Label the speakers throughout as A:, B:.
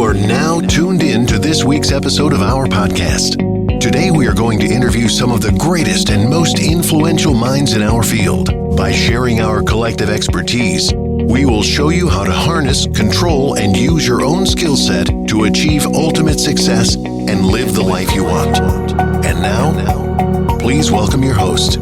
A: are now tuned in to this week's episode of our podcast. Today, we are going to interview some of the greatest and most influential minds in our field. By sharing our collective expertise, we will show you how to harness, control, and use your own skill set to achieve ultimate success and live the life you want. And now, please welcome your host.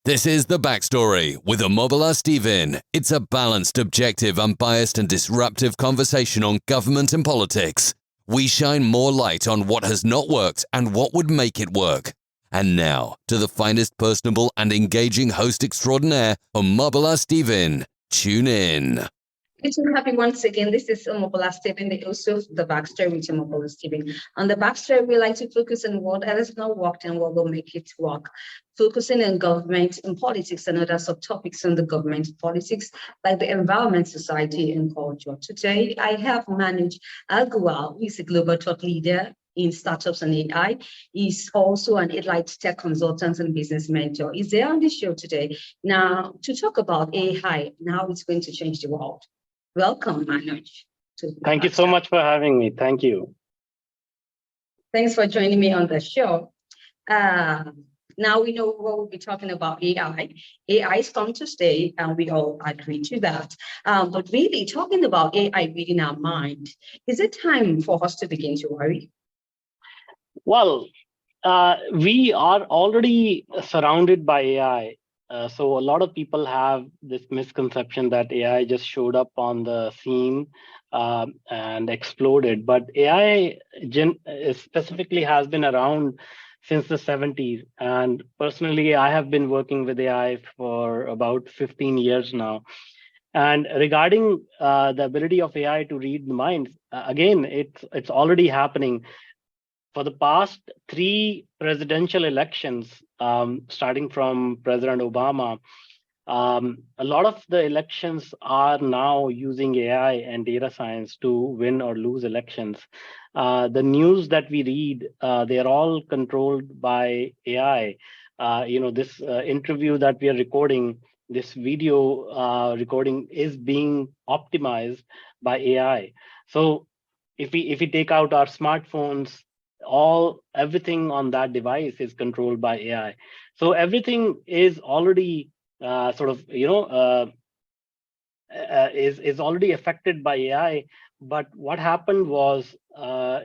B: This is The Backstory with Omobola Stephen. It's a balanced, objective, unbiased and disruptive conversation on government and politics. We shine more light on what has not worked and what would make it work. And now, to the finest, personable and engaging host extraordinaire, Omobola Stephen. Tune in.
C: Good to have you once again. This is Omobola Stephen, the host of The Backstory with Omobola Stephen. On The Backstory, we like to focus on what has not worked and what will make it work. Focusing on government and politics and other subtopics on the government politics, like the environment, society, and culture. Today, I have Manuj Aggarwal, who is a global thought leader in startups and AI. He's also an elite tech consultant and business mentor. He's there on the show today now to talk about AI and how it's going to change the world. Welcome, Manuj.
D: Thank you so much for having me. Thank you.
C: Thanks for joining me on the show. Now we know what we'll be talking about AI. AI is come to stay, and we all agree to that. But really, talking about AI reading our mind, is it time for us to begin to worry?
D: Well, we are already surrounded by AI. So a lot of people have this misconception that AI just showed up on the scene and exploded. But AI specifically has been around since the 70s. And personally, I have been working with AI for about 15 years now. And regarding the ability of AI to read the minds, again, it's already happening. For the past 3 presidential elections, starting from President Obama, a lot of the elections are now using AI and data science to win or lose elections. The news that we read, they're all controlled by AI. This interview that we are recording, this video recording is being optimized by AI. So if we take out our smartphones, everything on that device is controlled by AI. So everything is already is already affected by AI. But what happened was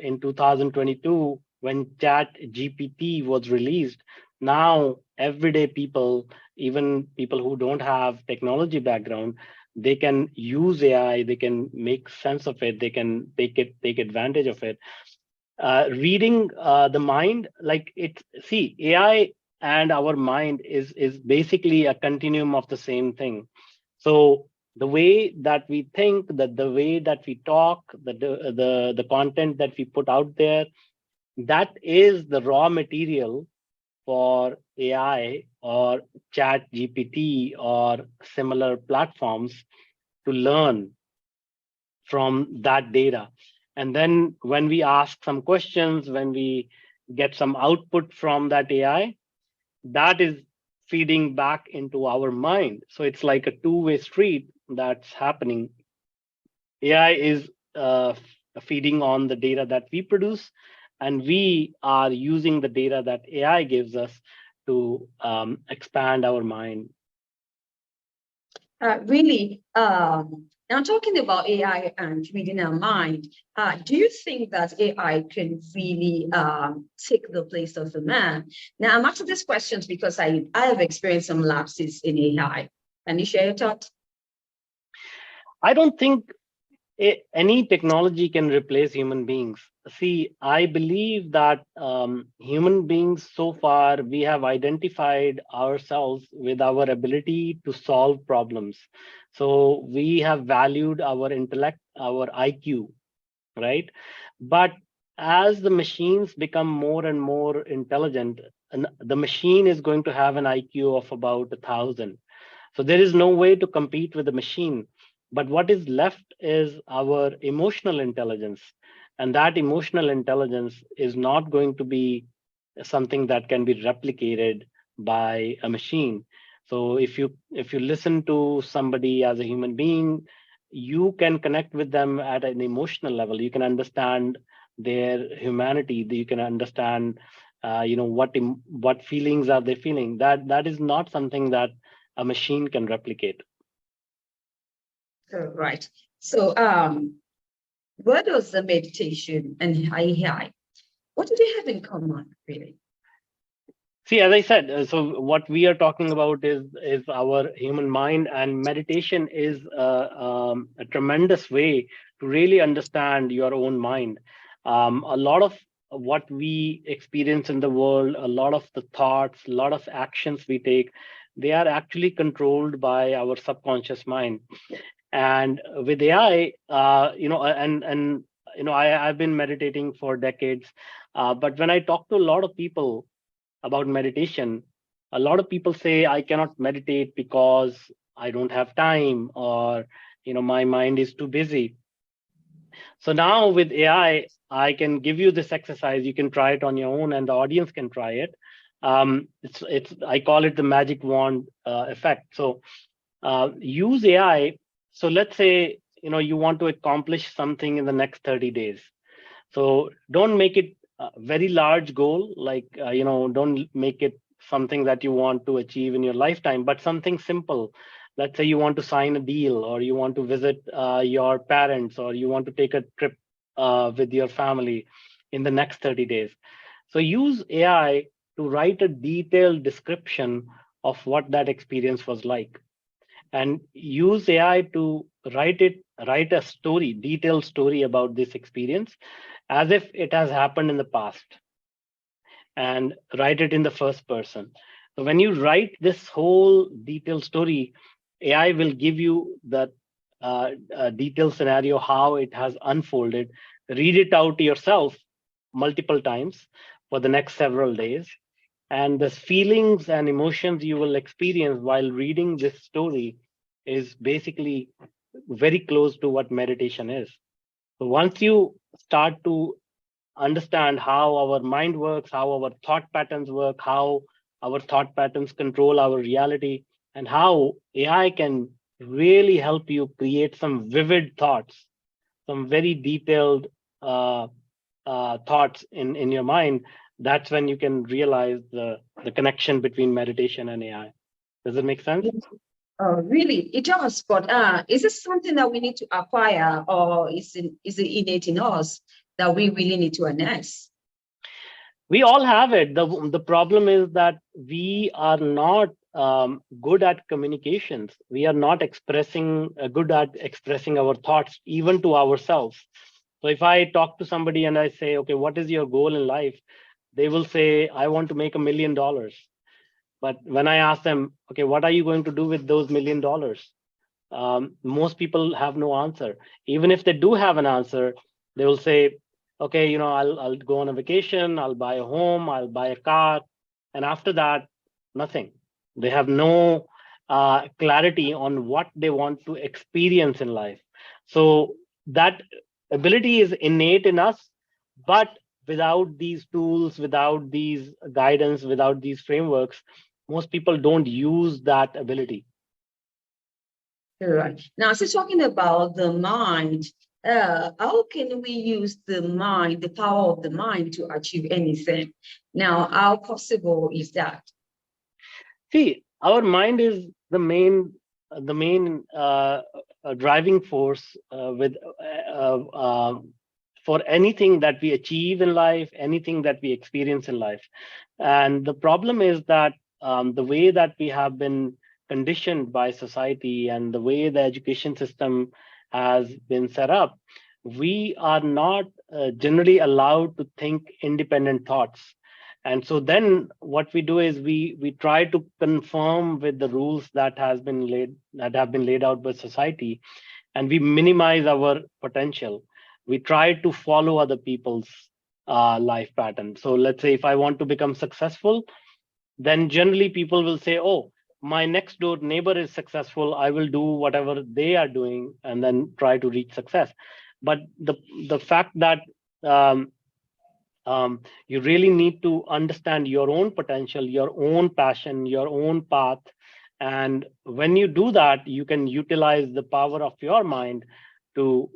D: in 2022, when ChatGPT was released, now everyday people, even people who don't have technology background, they can use AI, they can make sense of it, they can take advantage of it. Reading the mind, AI and our mind is basically a continuum of the same thing. So the way that we think, the way that we talk, the content that we put out there, that is the raw material for AI or Chat GPT or similar platforms to learn from that data. And then when we ask some questions, when we get some output from that AI, that is feeding back into our mind. So it's like a two-way street that's happening. AI is feeding on the data that we produce, and we are using the data that AI gives us to expand our mind.
C: Now, talking about AI and reading our mind, do you think that AI can really take the place of the man? Now, I'm asking these questions because I have experienced some lapses in AI. Can you share your thoughts?
D: I don't think any technology can replace human beings. See, I believe that human beings, so far, we have identified ourselves with our ability to solve problems. So we have valued our intellect, our IQ, right? But as the machines become more and more intelligent, and the machine is going to have an IQ of about 1,000. So there is no way to compete with the machine. But what is left is our emotional intelligence. And that emotional intelligence is not going to be something that can be replicated by a machine. So if you listen to somebody as a human being, you can connect with them at an emotional level. You can understand their humanity. You can understand, what feelings are they feeling. That is not something that a machine can replicate.
C: Right. So, what does the meditation and AI, what do they have in common, really?
D: See, as I said, so what we are talking about is our human mind, and meditation is a tremendous way to really understand your own mind. A lot of what we experience in the world, a lot of the thoughts, a lot of actions we take, they are actually controlled by our subconscious mind. And with AI, I've been meditating for decades, but when I talk to a lot of people about meditation, a lot of people say I cannot meditate because I don't have time, or my mind is too busy. So now with AI, I can give you this exercise. You can try it on your own, and the audience can try it. It's I call it the magic wand effect. So use AI. So let's say you want to accomplish something in the next 30 days. So don't make it a very large goal, like don't make it something that you want to achieve in your lifetime, but something simple. Let's say you want to sign a deal, or you want to visit your parents, or you want to take a trip with your family in the next 30 days. So use AI to write a detailed description of what that experience was like, and use AI to write a story, detailed story about this experience as if it has happened in the past, and write it in the first person. So when you write this whole detailed story, AI will give you that detailed scenario, how it has unfolded. Read it out yourself multiple times for the next several days. And the feelings and emotions you will experience while reading this story is basically very close to what meditation is. So once you start to understand how our mind works, how our thought patterns work, how our thought patterns control our reality, and how AI can really help you create some vivid thoughts, some very detailed uh, thoughts in your mind, that's when you can realize the connection between meditation and AI. Does it make sense?
C: Really, it does. But is this something that we need to acquire, or is it innate in us that we really need to harness?
D: We all have it. The problem is that we are not good at communications. We are not good at expressing our thoughts even to ourselves. So if I talk to somebody and I say, okay, what is your goal in life? They will say, I want to make $1 million. But when I ask them, okay, what are you going to do with those $1 million? Most people have no answer. Even if they do have an answer, they will say, okay, I'll go on a vacation, I'll buy a home, I'll buy a car, and after that, nothing. They have no clarity on what they want to experience in life. So that ability is innate in us, but without these tools, without these guidance, without these frameworks, most people don't use that ability.
C: Right. Now, so talking about the mind, how can we use the mind, the power of the mind, to achieve anything? Now, how possible is that?
D: See, our mind is the main driving force for anything that we achieve in life, anything that we experience in life. And the problem is that the way that we have been conditioned by society, and the way the education system has been set up, we are not generally allowed to think independent thoughts. And so then what we do is we try to conform with the rules that have been laid out by society, and we minimize our potential. We try to follow other people's life pattern. So let's say if I want to become successful, then generally people will say, oh, my next door neighbor is successful, I will do whatever they are doing, and then try to reach success. But the fact that um, You really need to understand your own potential, your own passion, your own path. And when you do that, you can utilize the power of your mind to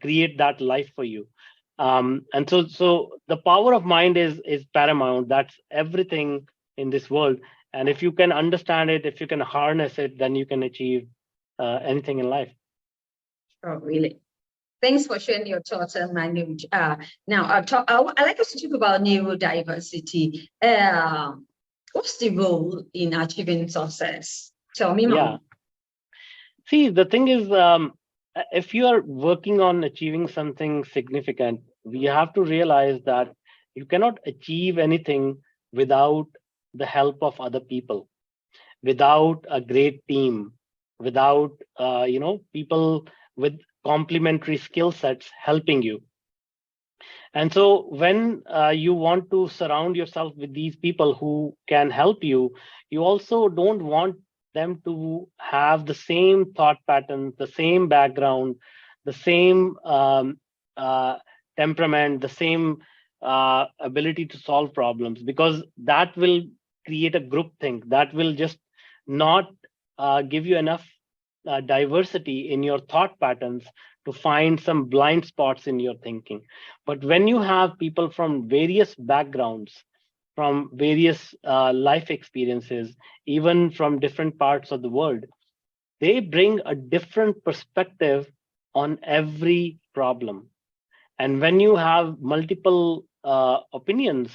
D: create that life for you. And so the power of mind is paramount. That's everything in this world. And if you can understand it, if you can harness it, then you can achieve anything in life.
C: Oh, really? Thanks for sharing your thoughts, Manuj. Now, I'd like us to talk about neurodiversity. What's the role in achieving success? Tell me more.
D: Yeah. See, the thing is, if you are working on achieving something significant, we have to realize that you cannot achieve anything without the help of other people, without a great team, without people with complementary skill sets helping you. And so when you want to surround yourself with these people who can help you, you also don't want them to have the same thought patterns, the same background, the same temperament, the same ability to solve problems, because that will create a group think. That will just not give you enough diversity in your thought patterns to find some blind spots in your thinking. But when you have people from various backgrounds, from various life experiences, even from different parts of the world, they bring a different perspective on every problem. And when you have multiple opinions,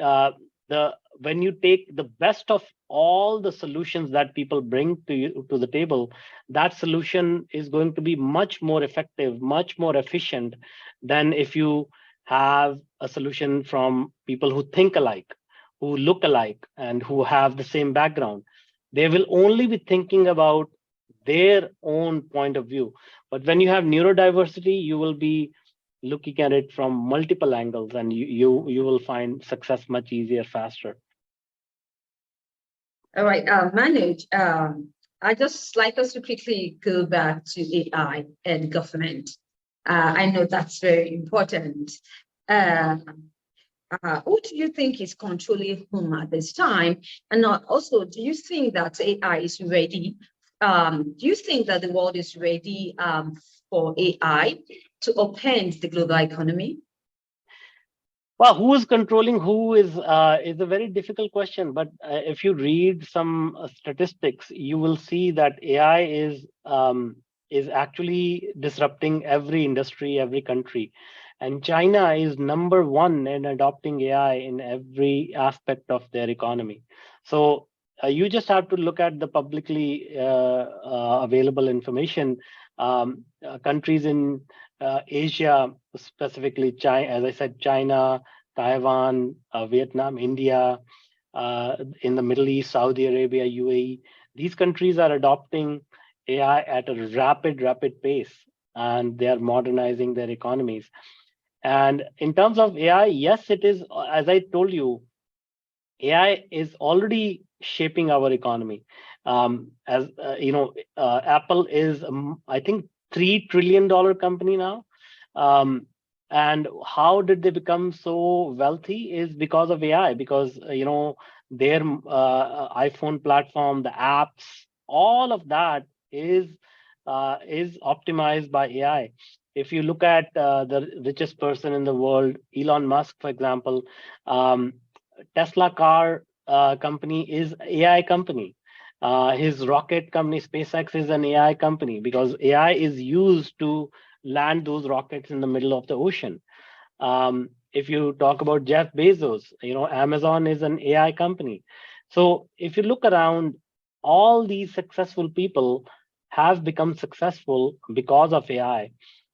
D: uh, the when you take the best of all the solutions that people bring to you to the table, that solution is going to be much more effective, much more efficient than if you have a solution from people who think alike, who look alike, and who have the same background. They will only be thinking about their own point of view. But when you have neurodiversity, you will be looking at it from multiple angles, and you will find success much easier, faster.
C: All right, Manuj, I just like us to quickly go back to AI and government. I know that's very important. Who do you think is controlling whom at this time? And also, do you think that AI is ready? Do you think that the world is ready for AI to upend the global economy?
D: Well, who is controlling who is a very difficult question. But if you read some statistics, you will see that AI is actually disrupting every industry, every country, and China is number one in adopting AI in every aspect of their economy. So you just have to look at the publicly available information. Countries in Asia, specifically China, as I said, China, Taiwan, Vietnam, India, in the Middle East, Saudi Arabia, UAE, these countries are adopting AI at a rapid pace, and they are modernizing their economies. And in terms of AI, yes, it is, as I told you, AI is already shaping our economy. As Apple is, I think, $3 trillion company now. And how did they become so wealthy? Is because of AI. Because their iPhone platform, the apps, all of that is optimized by AI. If you look at the richest person in the world, Elon Musk, for example, Tesla car company is AI company. His rocket company, SpaceX, is an AI company, because AI is used to land those rockets in the middle of the ocean. If you talk about Jeff Bezos, Amazon is an AI company. So if you look around, all these successful people have become successful because of AI.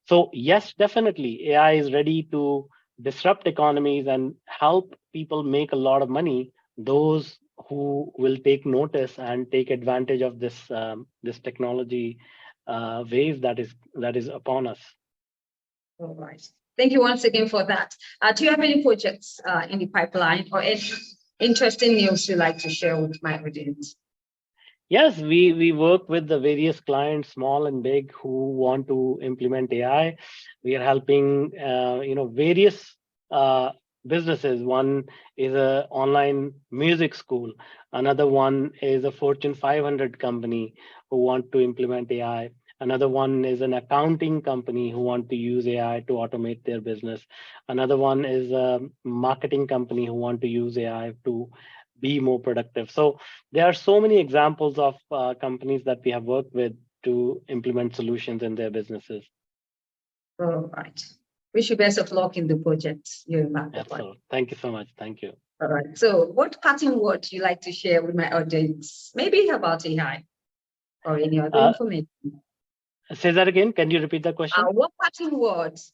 D: So yes, definitely, AI is ready to disrupt economies and help people make a lot of money. Those who will take notice and take advantage of this technology wave that is upon us.
C: All right. Thank you once again for that. Do you have any projects in the pipeline or any interesting news you'd like to share with my audience?
D: Yes, we work with the various clients, small and big, who want to implement AI. We are helping various businesses. One is a online music school. Another one is a Fortune 500 company who want to implement AI. Another one is an accounting company who want to use AI to automate their business. Another one is a marketing company who want to use AI to be more productive. So there are so many examples of companies that we have worked with to implement solutions in their businesses.
C: All right. Wish you best of luck in the projects you're embarked upon.
D: So thank you so much. Thank you.
C: All right. So what parting word you like to share with my audience? Maybe about AI or any other information.
D: Say that again. Can you repeat the question?
C: What parting words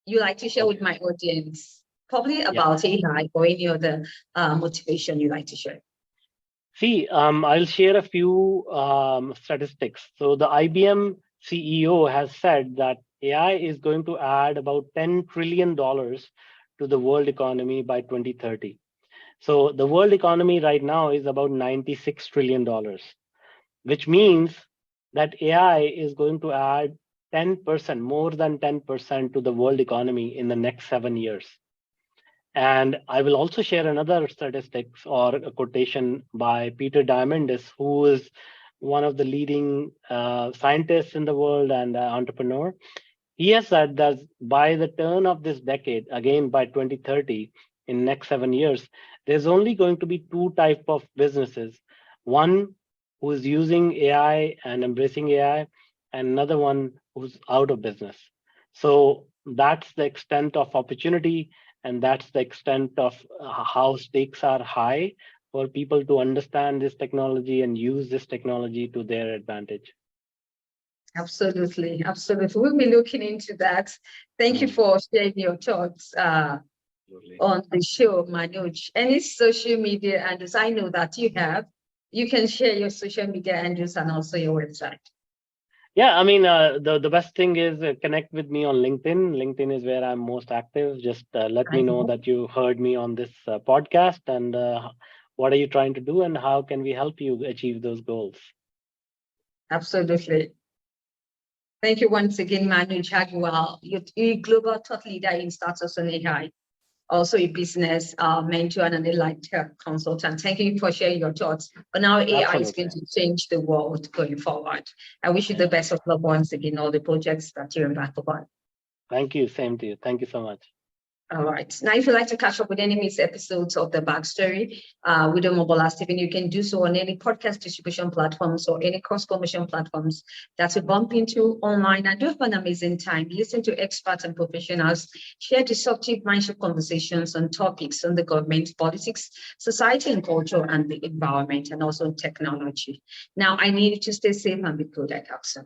C: you like to share with my audience? Probably about AI or any other motivation you like to share.
D: See, I'll share a few statistics. So the IBM CEO has said that AI is going to add about $10 trillion to the world economy by 2030. So the world economy right now is about $96 trillion, which means that AI is going to add 10%, more than 10% to the world economy in the next 7 years. And I will also share another statistics or a quotation by Peter Diamandis, who is one of the leading scientists in the world and entrepreneur. He has said that by the turn of this decade, again by 2030, in next 7 years, there's only going to be two types of businesses. One who is using AI and embracing AI, and another one who's out of business. So that's the extent of opportunity, and that's the extent of how stakes are high for people to understand this technology and use this technology to their advantage.
C: Absolutely, absolutely. We'll be looking into that. Thank you for sharing your thoughts on the show, Manuj. Any social media handles I know that you have, you can share your social media handles and also your website. Yeah,
D: I mean, the best thing is connect with me on LinkedIn. LinkedIn is where I'm most active. Just let me know that you heard me on this podcast and what are you trying to do and how can we help you achieve those goals. Absolutely.
C: Thank you once again, Manuj Aggarwal. You're a global thought leader in startups and AI, also a business mentor and an enlightened consultant. Thank you for sharing your thoughts on how AI is going to change the world going forward. I wish you the best of luck once again, all the projects that you're embarked upon.
D: Thank you. Same to you. Thank you so much.
C: All right. Now, if you'd like to catch up with any missed episodes of the Backstory with Omobola Stephen, you can do so on any podcast distribution platforms or any cross-promotion platforms that you bump into online, and do have an amazing time. Listen to experts and professionals share disruptive mindset conversations on topics on the government, politics, society and culture, and the environment, and also technology. Now, I need you to stay safe and be good. I hope so.